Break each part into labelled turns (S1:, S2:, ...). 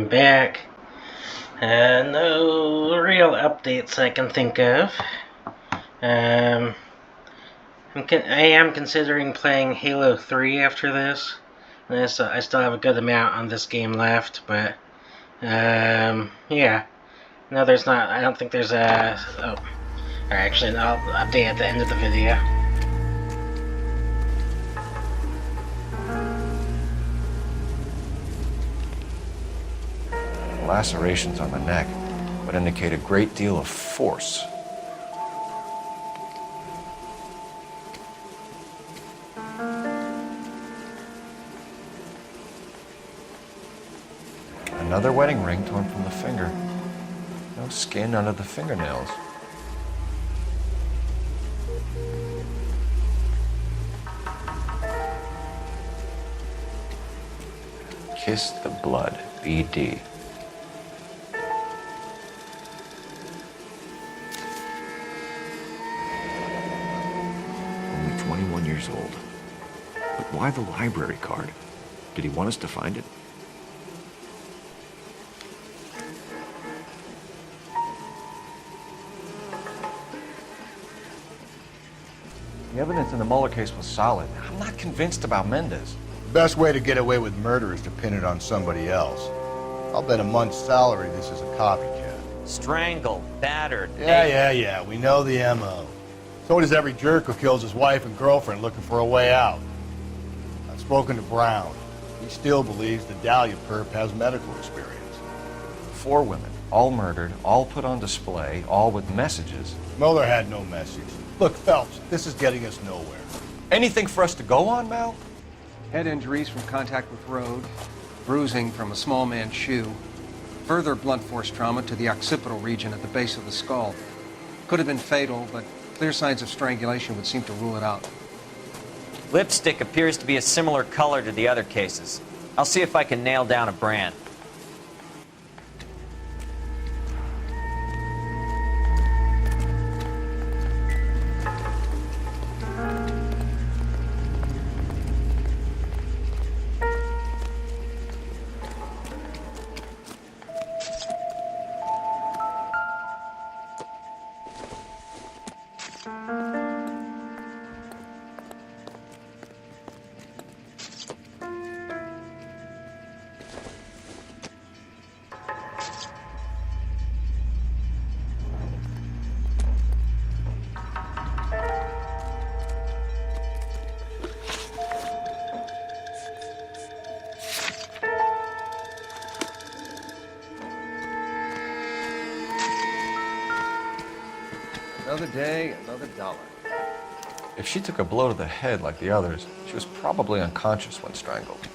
S1: I'm back. No real updates I can think of. Um, I am considering playing Halo 3 after this. I still have a good amount on this game left, but yeah. No, there's not. I don't think there's a. Oh, or actually, I'll update at the end of the video.
S2: Lacerations on the neck would indicate a great deal of force. Another wedding ring torn from the finger. No skin under the fingernails. Kiss the blood, BD. Only 21 years old. But why the library card? Did he want us to find it? The evidence in the Mueller case was solid. I'm not convinced about Mendez.
S3: The best way to get away with murder is to pin it on somebody else. I'll bet a month's salary this is a copycat.
S4: Strangled, battered.
S3: Yeah. We know the M.O. So does every jerk who kills his wife and girlfriend looking for a way out. I've spoken to Brown. He still believes the Dahlia perp has medical experience.
S2: 4 women, all murdered, all put on display, all with messages.
S3: Mueller had no message. Look, Phelps, this is getting us nowhere.
S2: Anything for us to go on, Mal?
S5: Head injuries from contact with road, bruising from a small man's shoe, further blunt force trauma to the occipital region at the base of the skull. Could have been fatal, but clear signs of strangulation would seem to rule it out.
S4: Lipstick appears to be a similar color to the other cases. I'll see if I can nail down a brand.
S5: Another day, another dollar.
S2: If she took a blow to the head like the others, she was probably unconscious when strangled.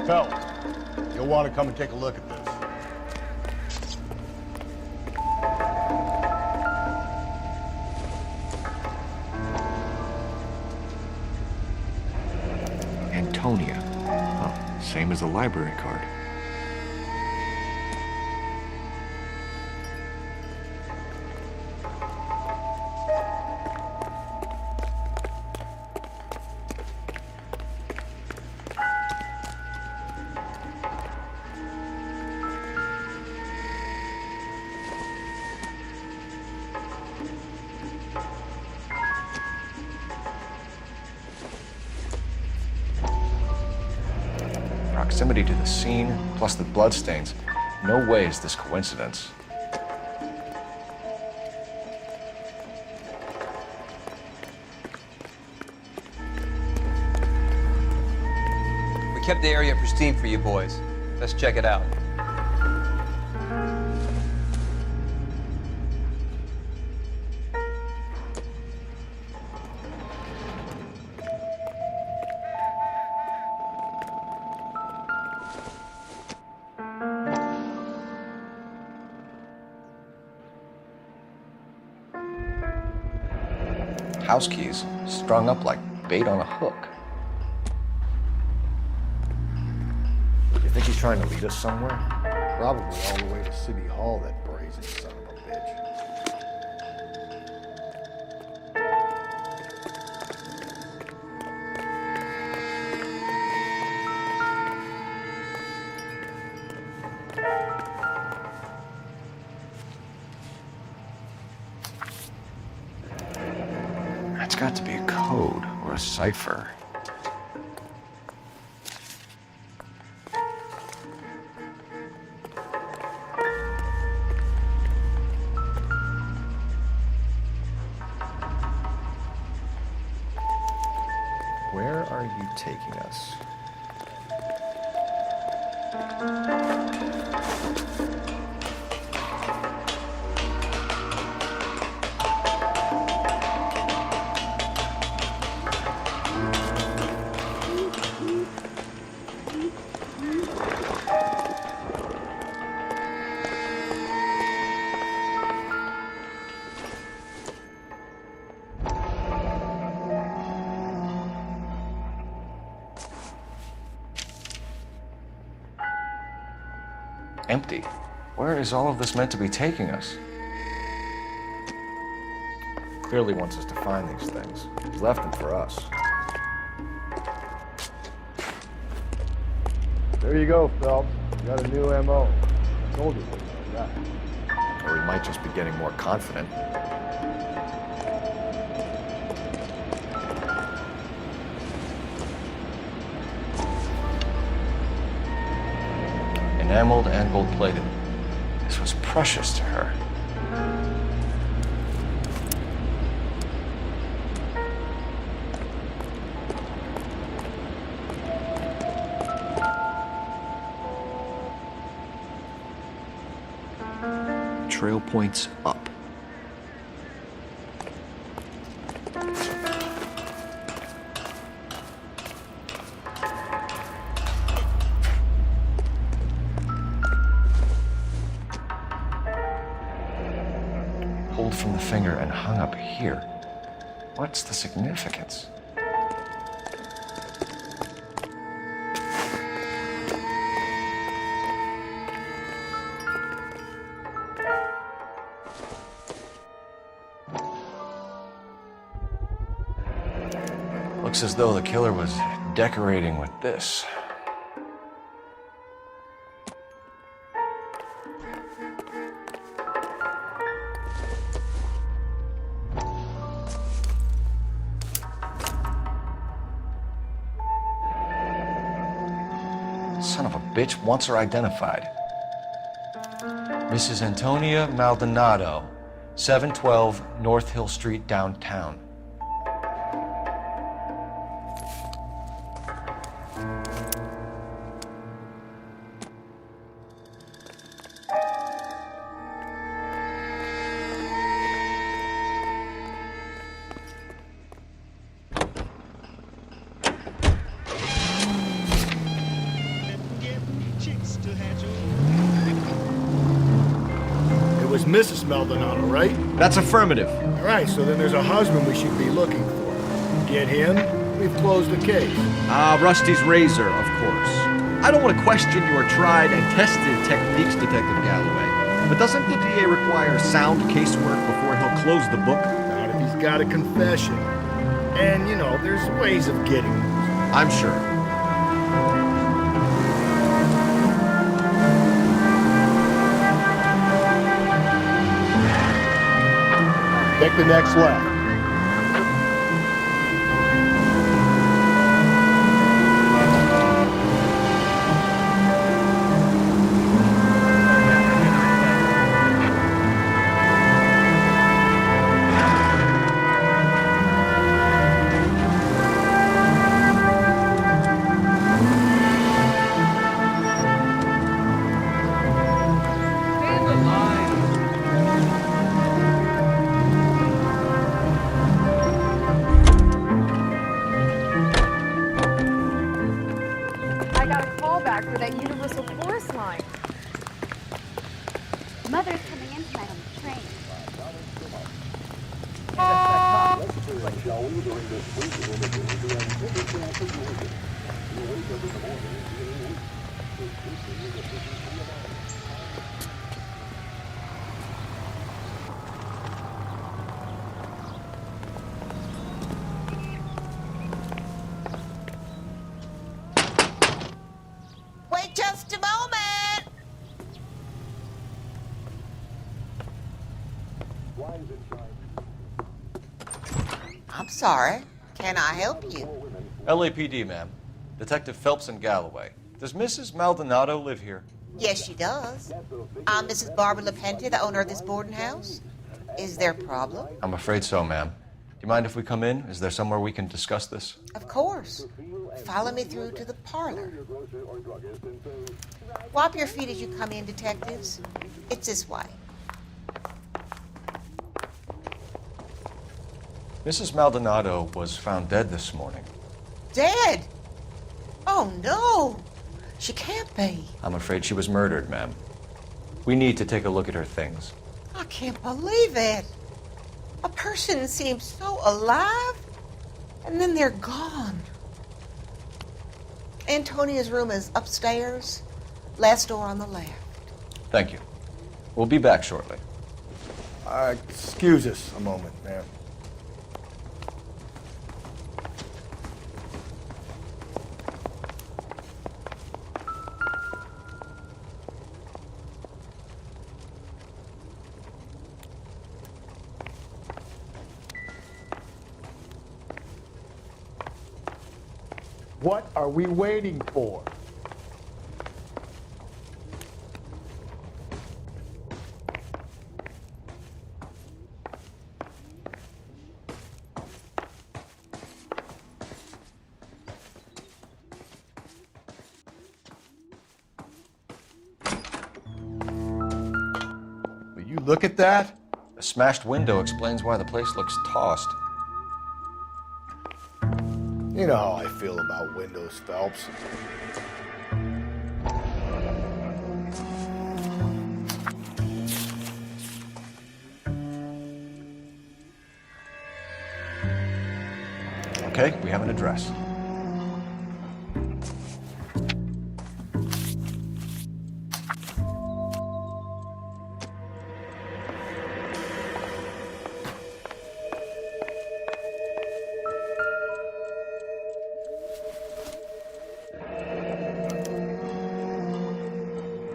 S3: Phelps, you'll want to come and take a look at this.
S2: Antonia. Oh, same as the library card. Proximity to the scene, plus the bloodstains. No way is this coincidence.
S6: We kept the area pristine for you boys. Let's check it out.
S2: house keys strung up like bait on a hook.
S3: You think he's trying to lead us somewhere? Probably all the way to City Hall, that brazen son of a bitch.
S2: That's got to be a code or a cipher. Where are you taking us? Empty. Where is all of this meant to be taking us?
S3: Clearly wants us to find these things. He's left them for us. There you go, Phelps. You got a new M.O. I told you it wasn't like that.
S2: Or we might just be getting more confident. Enameled and gold-plated. This was precious to her. Trail points up. Pulled from the finger and hung up here. What's the significance? Looks as though the killer was decorating with this. Son of a bitch wants her identified. Mrs. Antonia Maldonado, 712 North Hill Street, downtown.
S3: It was Mrs. Maldonado, right?
S2: That's affirmative.
S3: All right, so then there's a husband we should be looking for. Get him, we've closed the case.
S7: Rusty's razor, of course. I don't want to question your tried and tested techniques, Detective Galloway. But doesn't the DA require sound casework before he'll close the book?
S3: Not if he's got a confession. And, you know, there's ways of getting those.
S7: I'm sure.
S3: Take the next left.
S8: For that universal chorus line.
S9: Mother's coming in tonight on the train.
S3: Let's
S9: Wait just a moment! I'm sorry. Can I help you?
S2: LAPD, ma'am. Detective Phelps and Galloway. Does Mrs. Maldonado live here?
S9: Yes, she does. I'm Mrs. Barbara LaPente, the owner of this boarding house. Is there a problem?
S2: I'm afraid so, ma'am. Do you mind if we come in? Is there somewhere we can discuss this?
S9: Of course. Follow me through to the parlor. Wipe your feet as you come in, detectives. It's this way.
S2: Mrs. Maldonado was found dead this morning.
S9: Dead? Oh, no. She can't be.
S2: I'm afraid she was murdered, ma'am. We need to take a look at her things.
S9: I can't believe it. A person seems so alive, and then they're gone. Antonia's room is upstairs, last door on the left.
S2: Thank you. We'll be back shortly.
S3: Excuse us a moment, ma'am. What are we waiting for? Will you look at that?
S2: The smashed window explains why the place looks tossed.
S3: You know how I feel about windows, Phelps.
S2: Okay, we have an address.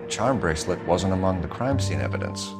S2: Charm bracelet wasn't among the crime scene evidence.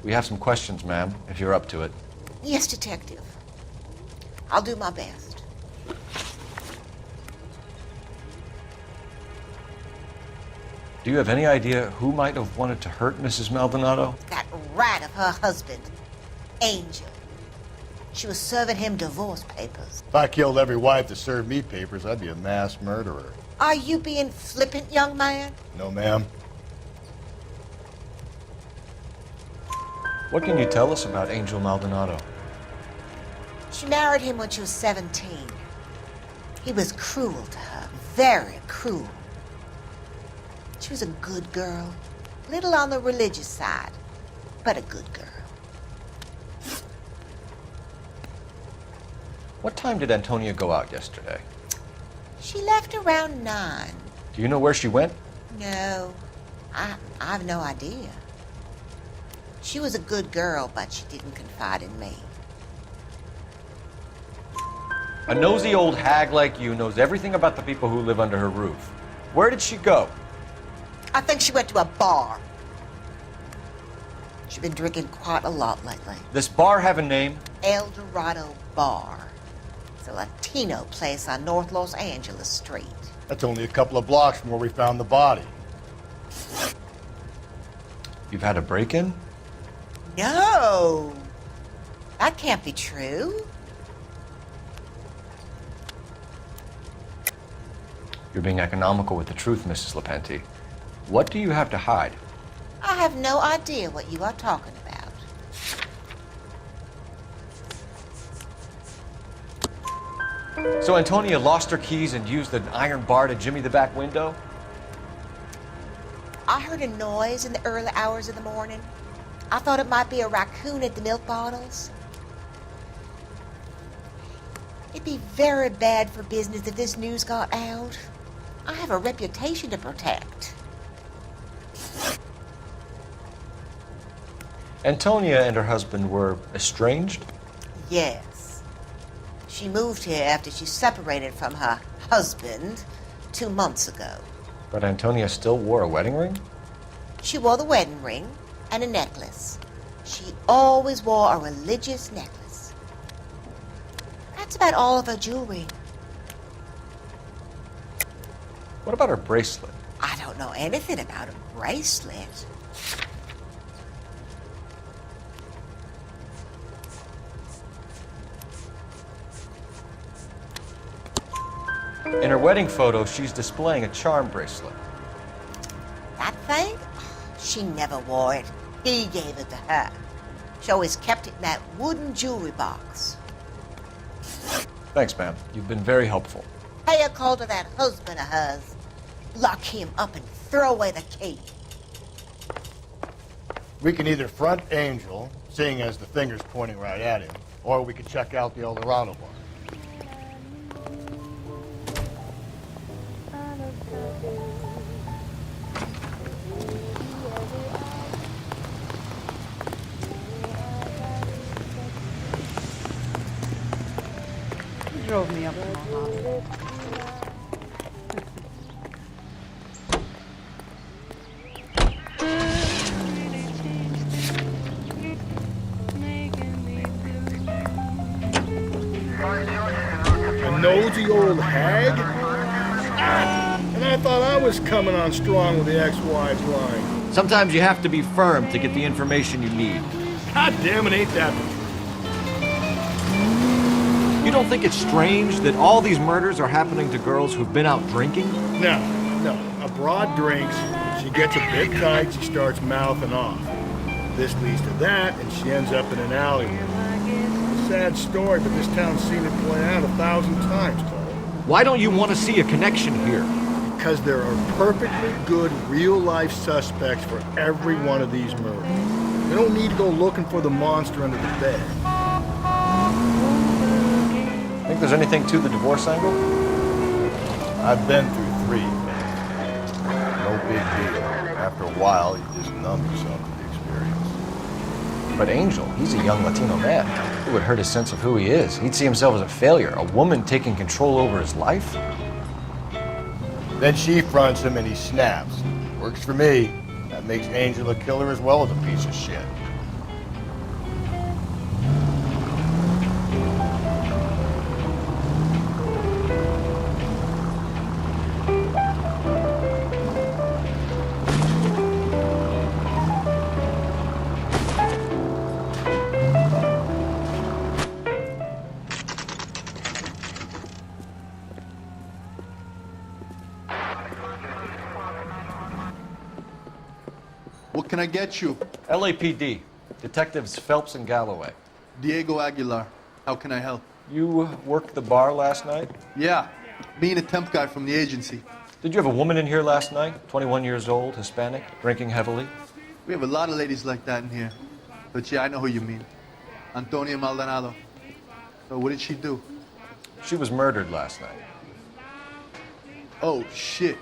S2: We have some questions, ma'am, if you're up to it.
S9: Yes, Detective. I'll do my best.
S2: Do you have any idea who might have wanted to hurt Mrs. Maldonado?
S9: That rat of her husband, Angel. She was serving him divorce papers.
S3: If I killed every wife that served me papers, I'd be a mass murderer.
S9: Are you being flippant, young man?
S3: No, ma'am.
S2: What can you tell us about Angel Maldonado?
S9: She married him when she was 17. He was cruel to her, very cruel. She was a good girl, little on the religious side, but a good girl.
S2: What time did Antonia go out yesterday?
S9: She left around 9.
S2: Do you know where she went?
S9: No, I've no idea. She was a good girl, but she didn't confide in me.
S2: A nosy old hag like you knows everything about the people who live under her roof. Where did she go?
S9: I think she went to a bar. She's been drinking quite a lot lately.
S2: This bar have a name?
S9: El Dorado Bar. It's a Latino place on North Los Angeles Street.
S3: That's only a couple of blocks from where we found the body.
S2: You've had a break-in?
S9: No! That can't be true.
S2: You're being economical with the truth, Mrs. Lepenti. What do you have to hide?
S9: I have no idea what you are talking about.
S2: So Antonia lost her keys and used an iron bar to jimmy the back window?
S9: I heard a noise in the early hours of the morning. I thought it might be a raccoon at the milk bottles. It'd be very bad for business if this news got out. I have a reputation to protect.
S2: Antonia and her husband were estranged?
S9: Yes. She moved here after she separated from her husband 2 months ago.
S2: But Antonia still wore a wedding ring?
S9: She wore the wedding ring and a necklace. She always wore a religious necklace. That's about all of her jewelry.
S2: What about her bracelet?
S9: I don't know anything about a bracelet.
S2: In her wedding photo, she's displaying a charm bracelet.
S9: That thing? She never wore it. He gave it to her. She always kept it in that wooden jewelry box.
S2: Thanks, ma'am. You've been very helpful.
S9: Pay a call to that husband of hers. Lock him up and throw away the key.
S3: We can either front Angel, seeing as the finger's pointing right at him, or we could check out the El Dorado bar.
S8: Drove me up in Mojave.
S3: A nosy old hag? Ah, and I thought I was coming on strong with the ex-wives line.
S7: Sometimes you have to be firm to get the information you need.
S3: God damn it, ain't that the truth?
S7: You don't think it's strange that all these murders are happening to girls who've been out drinking?
S3: No. A broad drinks, she gets a bit tight, she starts mouthing off. This leads to that, and she ends up in an alleyway. It's a sad story, but this town's seen it play out 1,000 times, Cole.
S7: Why don't you want to see a connection here?
S3: Because there are perfectly good real-life suspects for every one of these murders. We don't need to go looking for the monster under the bed.
S2: Think there's anything to the divorce angle?
S3: I've been through 3. No big deal. After a while, you just numb yourself to the experience.
S2: But Angel, he's a young Latino man. It would hurt his sense of who he is. He'd see himself as a failure, a woman taking control over his life.
S3: Then she fronts him and he snaps. Works for me. That makes Angel a killer as well as a piece of shit.
S10: can I get you?
S2: LAPD. Detectives Phelps and Galloway.
S10: Diego Aguilar. How can I help?
S2: You worked the bar last night?
S10: Yeah, me and a temp guy from the agency.
S2: Did you have a woman in here last night? 21 years old, Hispanic, drinking heavily?
S10: We have a lot of ladies like that in here. But yeah, I know who you mean. Antonia Maldonado. So what did she do?
S2: She was murdered last night.
S10: Oh, shit.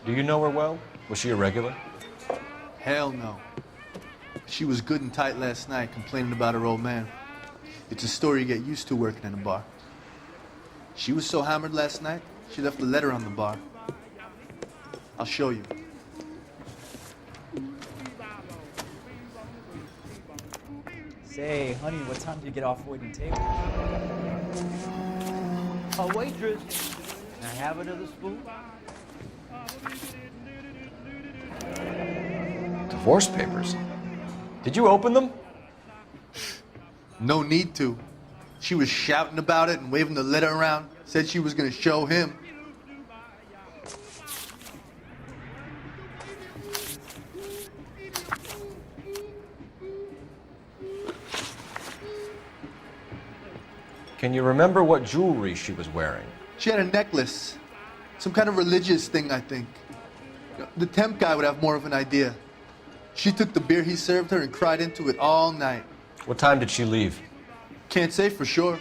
S2: Do you know her well? Was she a regular?
S10: Hell no. She was good and tight last night, complaining about her old man. It's a story you get used to working in a bar. She was so hammered last night, she left a letter on the bar. I'll show you.
S11: Say, honey, what time do you get off waiting table? A waitress. Can I have another spoon?
S2: Divorce papers? Did you open them?
S10: No need to. She was shouting about it and waving the letter around. Said she was gonna show him.
S2: Can you remember what jewelry she was wearing?
S10: She had a necklace. Some kind of religious thing, I think. The temp guy would have more of an idea. She took the beer he served her and cried into it all night.
S2: What time did she leave?
S10: Can't say for sure.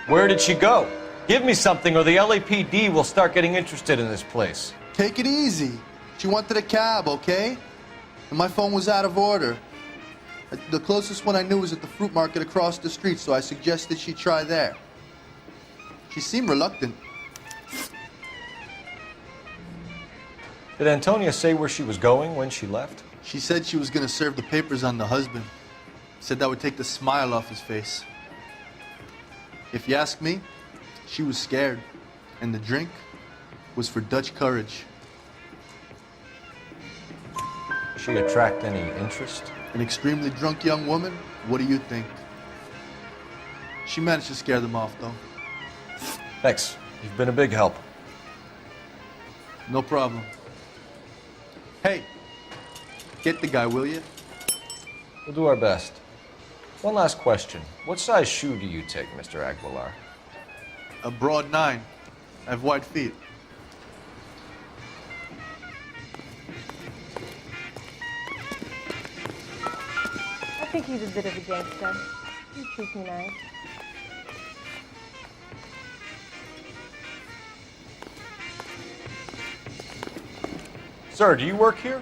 S2: Where did she go? Give me something or the LAPD will start getting interested in this place.
S10: Take it easy. She wanted a cab, okay? And my phone was out of order. The closest one I knew was at the fruit market across the street, so I suggested she try there. She seemed reluctant.
S2: Did Antonia say where she was going when she left?
S10: She said she was gonna serve the papers on the husband. Said that would take the smile off his face. If you ask me, she was scared. And the drink was for Dutch courage.
S2: She attract any interest?
S10: An extremely drunk young woman? What do you think? She managed to scare them off, though.
S2: Thanks. You've been a big help.
S10: No problem. Hey, get the guy, will you?
S2: We'll do our best. One last question. What size shoe do you take, Mr. Aguilar?
S10: A broad 9. I have wide feet.
S12: I think he's a bit of a gangster. He treats me nice.
S2: Sir, do you work here?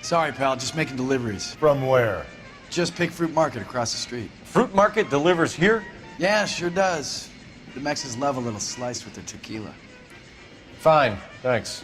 S13: Sorry, pal, just making deliveries.
S3: From where?
S13: Just Pig Fruit Market across the street.
S2: Fruit Market delivers here?
S13: Yeah, sure does. The Mexicans love a little slice with their tequila.
S2: Fine, thanks.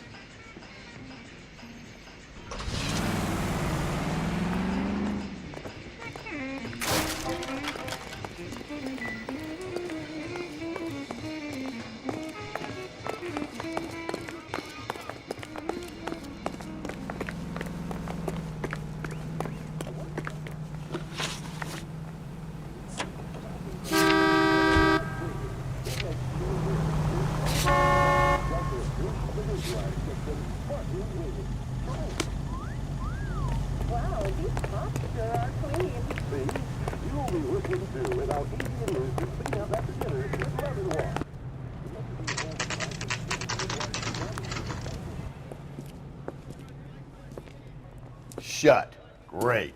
S3: Shut. Great.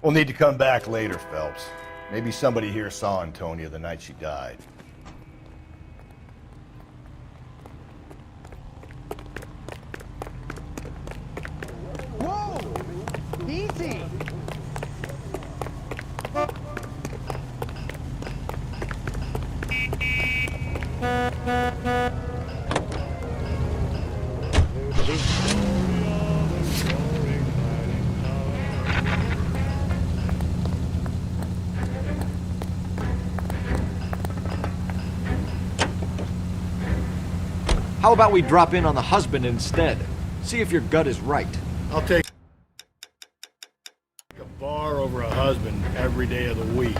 S3: We'll need to come back later, Phelps. Maybe somebody here saw Antonia the night she died.
S8: Whoa! Easy!
S7: How about we drop in on the husband instead? See if your gut is right.
S3: I'll take a bar over a husband every day of the week.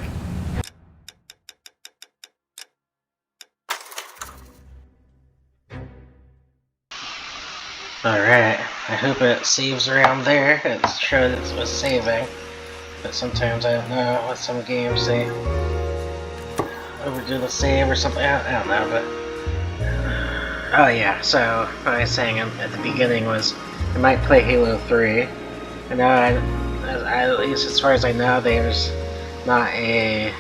S1: hope it saves around there. It showed it was saving, but sometimes I don't know. With some games they overdo the save or something. I don't know, but oh yeah. So what I was saying at the beginning was I might play Halo 3. And now at least as far as I know, there's not a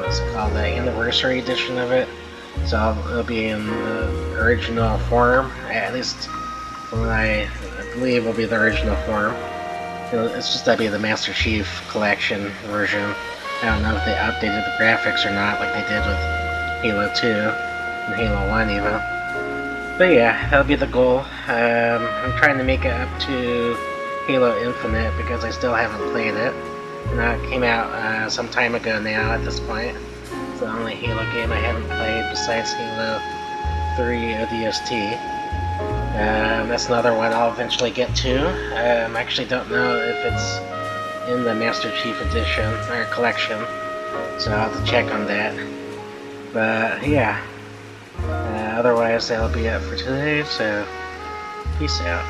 S1: what's it called, the anniversary edition of it. So it'll be in the original form, at least from what I believe will be the original form. It's just that'd be the Master Chief Collection version. I don't know if they updated the graphics or not, like they did with Halo 2 and Halo 1 even. But yeah, that'll be the goal. I'm trying to make it up to Halo Infinite because I still haven't played it. And that came out some time ago now at this point. It's the only Halo game I haven't played besides Halo 3 ODST. That's another one I'll eventually get to. I actually don't know if it's in the Master Chief Edition or collection, so I'll have to check on that. But yeah, otherwise that'll be it for today, so peace out.